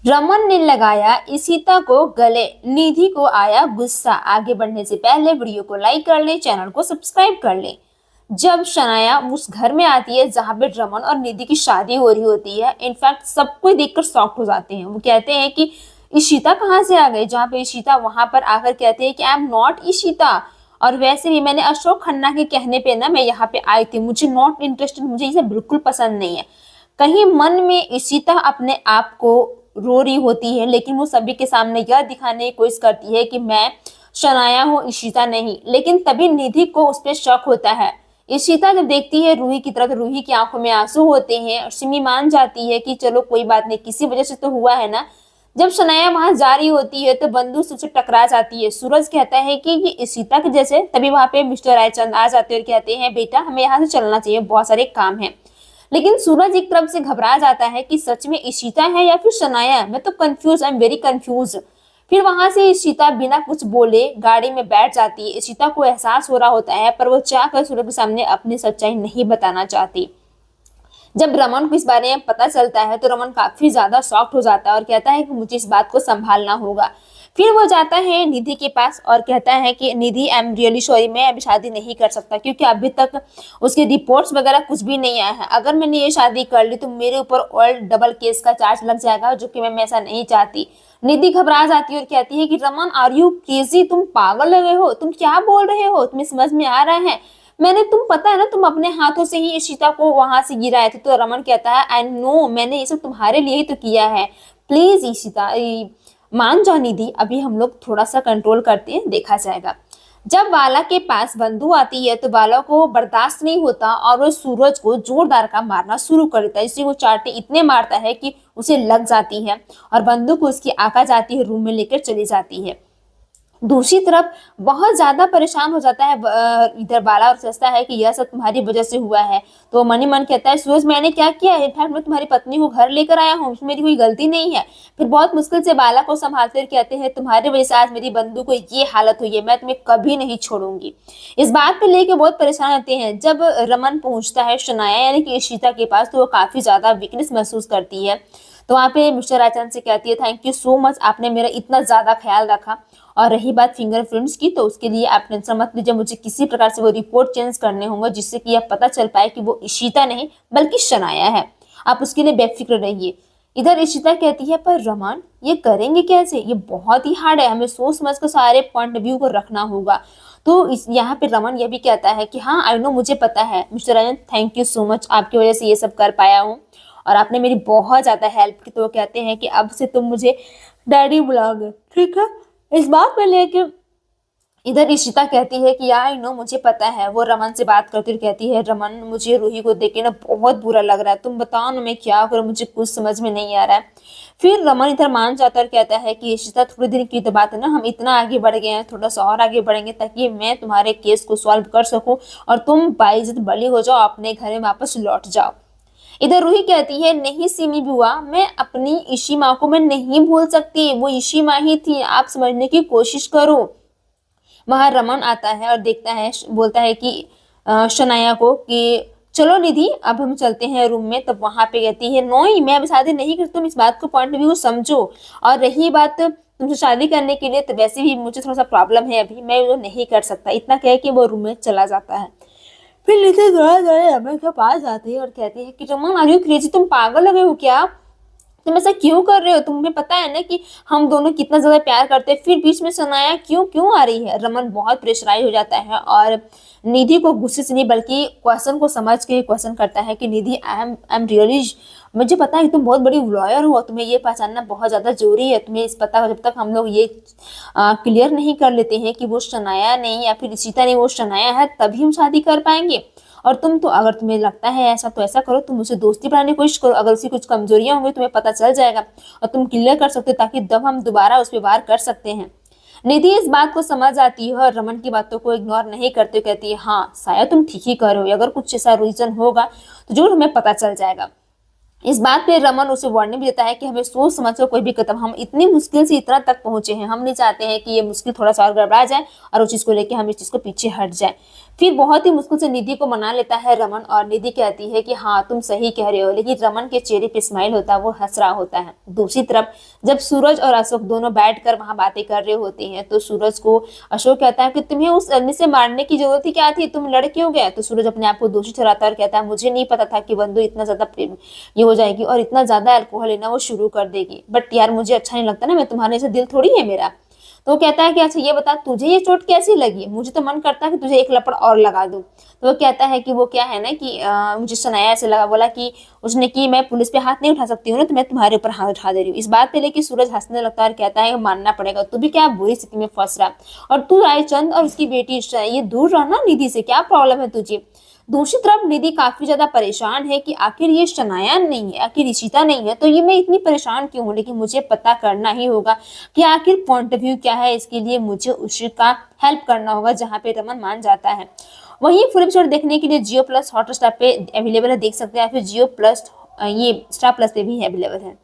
रमन ने लगाया इशिता को गले, निधि को आया गुस्सा। आगे बढ़ने से पहले वीडियो को लाइक कर ले, चैनल को सब्सक्राइब कर ले। जब शनाया उस घर में आती है जहां पे रमन और निधि की शादी हो रही होती है, इनफैक्ट सब कोई देखकर शॉक्ड हो जाते हैं। वो कहते हैं कि इशिता कहाँ से आ गई, जहाँ पे इशिता वहां पर आकर कहते हैं कि आई एम नॉट इशिता, और वैसे भी मैंने अशोक खन्ना के कहने पे ना मैं यहाँ पे आई थी, मुझे नॉट इंटरेस्टेड, मुझे इसे बिल्कुल पसंद नहीं है। कहीं मन में इशिता अपने आप को रो रही होती है, लेकिन वो सभी के सामने यह दिखाने की कोशिश करती है कि मैं शनाया हूँ, इशिता नहीं। लेकिन तभी निधि को उस पर शक होता है। इशिता जब देखती है रूही की तरफ, रूही की आंखों में आंसू होते हैं और सिमी मान जाती है कि चलो कोई बात नहीं, किसी वजह से तो हुआ है ना। जब शनाया वहां जा रही होती है तो बंदूक से उससे टकरा जाती है। सूरज कहता है कि ये इशिता के जैसे, तभी वहां पे मिस्टर रायचंद आ जाते हैं और कहते हैं बेटा हमें यहाँ से चलना चाहिए, बहुत सारे काम है। लेकिन सूरज एक तरफ से घबरा जाता है कि सच में इशिता है या फिर शनाया है, मैं तो confuse, I am very confuse. फिर वहां से इशिता बिना कुछ बोले गाड़ी में बैठ जाती है। इशिता को एहसास हो रहा होता है, पर वो चाहकर सूरज के सामने अपनी सच्चाई नहीं बताना चाहती। जब रमन को इस बारे में पता चलता है तो रमन काफी ज्यादा शॉक्ड हो जाता है और कहता है कि मुझे इस बात को संभालना होगा। फिर वो जाता है निधि के पास और कहता है कि निधि आई एम रियली सॉरी, मैं अभी शादी नहीं कर सकता क्योंकि अभी तक उसके रिपोर्ट्स वगैरह कुछ भी नहीं आया है। अगर मैंने ये शादी कर ली तो मेरे ऊपर और डबल केस का चार्ज लग जाएगा, जो कि मैं ऐसा नहीं चाहती। निधि घबरा जाती है और कहती है कि रमन आर यू क्रेजी, तुम पागल लगे हो, तुम क्या बोल रहे हो, तुम्हें समझ में आ रहा है? मैंने, तुम पता है ना, तुम अपने हाथों से ही इशिता को वहां से गिराए थे। तो रमन कहता है आई नो, मैंने ये सब तुम्हारे लिए ही तो किया है, प्लीज इशिता मान जाओ निधि, अभी हम लोग थोड़ा सा कंट्रोल करते हैं, देखा जाएगा। जब बाला के पास बंदूक आती है तो बाला को बर्दाश्त नहीं होता और वो सूरज को जोरदार का मारना शुरू कर देता है। इसी वो चाटे इतने मारता है कि उसे लग जाती है और बंदूक उसकी आका जाती है, रूम में लेकर चली जाती है। दूसरी तरफ बहुत ज्यादा परेशान हो जाता है इधर बाला और सोचता है कि यह सब तुम्हारी वजह से हुआ है। तो मन ही मन कहता है सूरज मैंने क्या किया है, इनफैक्ट मैं तुम्हारी पत्नी को घर लेकर आया हूँ, इसमें मेरी कोई गलती नहीं है। फिर बहुत मुश्किल से बाला को संभालते हुए कहते हैं तुम्हारी वजह से आज मेरी बंधु को ये हालत हुई है, मैं तुम्हें कभी नहीं छोड़ूंगी। इस बात पे लेके बहुत परेशान होते हैं। जब रमन पहुंचता है शनाया यानी कि इशिता के पास तो वो काफी ज्यादा वीकनेस महसूस करती है। तो वहाँ पे मिस्टर रायचंद से कहती है थैंक यू सो मच, आपने मेरा इतना ज्यादा ख्याल रखा। और रही बात फिंगरप्रिंट्स की, तो उसके लिए आप टेंशन मत लीजिए, मुझे किसी प्रकार से वो रिपोर्ट चेंज करने होंगे जिससे कि यह पता चल पाए कि वो इशिता नहीं बल्कि शनाया है। आप उसके लिए बेफिक्र रहिए। इधर इशिता कहती है पर रमन ये करेंगे कैसे, ये बहुत ही हार्ड है, हमें सोच समझ कर सारे पॉइंट ऑफ व्यू को रखना होगा। तो इस यहाँ पे रमन ये भी कहता है कि हाँ आई नो, मुझे पता है mister Rajan, thank you so much, आपकी वजह से ये सब कर पाया हूँ और आपने मेरी बहुत ज्यादा हेल्प की। तो वो कहते हैं कि अब से तुम मुझे डैडी बुलाओगे, ठीक है। इस बात में लेके इधर इशिता कहती है कि आई नो, मुझे पता है। वो रमन से बात करती हुई कहती है रमन मुझे रूही को देख के ना बहुत बुरा लग रहा है, तुम बताओ ना मैं क्या करूं, मुझे कुछ समझ में नहीं आ रहा है। फिर रमन इधर मान जाता और कहता है कि इशिता थोड़ी देर की तो बात है ना, हम इतना आगे बढ़ गए हैं, थोड़ा सा और आगे बढ़ेंगे ताकि मैं तुम्हारे केस को सॉल्व कर सकूं और तुम बाइज्जत बली हो जाओ, अपने घर में वापस लौट जाओ। इधर रूही कहती है नहीं सिमी बुआ, मैं अपनी इशी माँ को मैं नहीं भूल सकती, वो इशी माँ ही थी, आप समझने की कोशिश करो। वहां रमन आता है और देखता है, बोलता है कि शनाया को कि चलो निधि अब हम चलते हैं रूम में। तब वहां पे कहती है नोई, मैं अब शादी नहीं करती, तुम इस बात को पॉइंट ऑफ व्यू समझो। और रही बात तुमसे शादी करने के लिए, तो वैसे भी मुझे थोड़ा सा प्रॉब्लम है, अभी मैं वो नहीं कर सकता। इतना कह के वो रूम में चला जाता है। फिर नीचे थोड़ा थोड़ा रमन के पास जाती है और कहती है कि रमन आर यू क्रेजी, तुम पागल लगे हो क्या, तुम ऐसा क्यों कर रहे हो, तुम्हें पता है ना कि हम दोनों कितना ज्यादा प्यार करते हैं, फिर बीच में शनाया क्यों क्यों आ रही है। रमन बहुत प्रेशराइज हो जाता है और निधि को गुस्से से नहीं बल्कि क्वेश्चन को समझ के क्वेश्चन करता है कि निधि आई एम रियली, मुझे पता है कि तुम बहुत बड़ी लॉयर हो, तुम्हें ये पहचानना बहुत ज्यादा जरूरी है, तुम्हें इस पता, जब तक हम लोग ये क्लियर नहीं कर लेते हैं कि वो शनाया नहीं या फिर इशिता नहीं वो शनाया है, तभी हम शादी कर पाएंगे। और तुम तो, अगर तुम्हें लगता है ऐसा तो ऐसा करो, तुम उसे दोस्ती बनाने की कोशिश करो, अगर उसकी कुछ कमजोरियां होंगी तुम्हें पता चल जाएगा और तुम क्लियर कर सकते हो ताकि तब हम दोबारा उस पर वार कर सकते हैं। निधि इस बात को समझ आती है और रमन की बातों को इग्नोर नहीं करते, कहती है हाँ शायद तुम ठीक ही कर रहे हो, अगर कुछ ऐसा रीजन होगा तो जरूर हमें पता चल जाएगा। इस बात पे रमन उसे वार्निंग भी देता है कि हमें सोच समझ कर कोई भी कदम, हम इतनी मुश्किल से इतना तक पहुंचे हैं, हम नहीं चाहते हैं कि ये मुश्किल थोड़ा सा और गड़बड़ा जाए और उस चीज को लेके हम इस चीज को पीछे हट जाए। फिर बहुत ही मुश्किल से निधि को मना लेता है रमन, और निधि कहती है कि हाँ तुम सही कह रहे हो, लेकिन रमन के चेहरे पे स्माइल होता है, वो हंस रहा होता है। दूसरी तरफ जब सूरज और अशोक दोनों बैठकर वहां बातें कर रहे होते हैं तो सूरज को अशोक कहता है कि तुम्हें उस आदमी से मारने की जरूरत ही क्या थी, तुम लड़ क्यों गए। तो सूरज अपने आप को दोषी ठहराता है और कहता है मुझे नहीं पता था कि बंधु इतना ज्यादा ये हो जाएगी और इतना ज्यादा अल्कोहल लेना वो शुरू कर देगी, बट यार मुझे अच्छा नहीं लगता ना, मैं तुम्हारे से दिल थोड़ी है मेरा। तो वो कहता है कि अच्छा ये बता तुझे ये चोट कैसी लगी, मुझे तो मन करता है कि तुझे एक लपड़ और लगा दूं। तो वो कहता है कि वो क्या है ना कि मुझे सनाया ऐसे लगा, बोला कि उसने कि मैं पुलिस पे हाथ नहीं उठा सकती हूँ ना, तो मैं तुम्हारे ऊपर हाथ उठा दे रही हूँ। इस बात पे लेके सूरज हंसने लगता है और कहता है मानना पड़ेगा, तू भी क्या बुरी स्थिति में फंस रहा, और तू रायचंद और उसकी बेटी ये दूर रहना निधि से, क्या प्रॉब्लम है तुझे। दूसरी तरफ निधि काफी ज्यादा परेशान है कि आखिर ये शनाया नहीं है, आखिर इशिता नहीं है, तो ये मैं इतनी परेशान क्यों हूँ, लेकिन मुझे पता करना ही होगा कि आखिर पॉइंट ऑफ व्यू क्या है। इसके लिए मुझे उसका हेल्प करना होगा, जहाँ पे रमन मान जाता है। वहीं फुल एपिसोड देखने के लिए जियो प्लस हॉटस्टार पे अवेलेबल है, देख सकते हैं, या फिर जियो प्लस ये स्टार प्लस पे भी अवेलेबल है।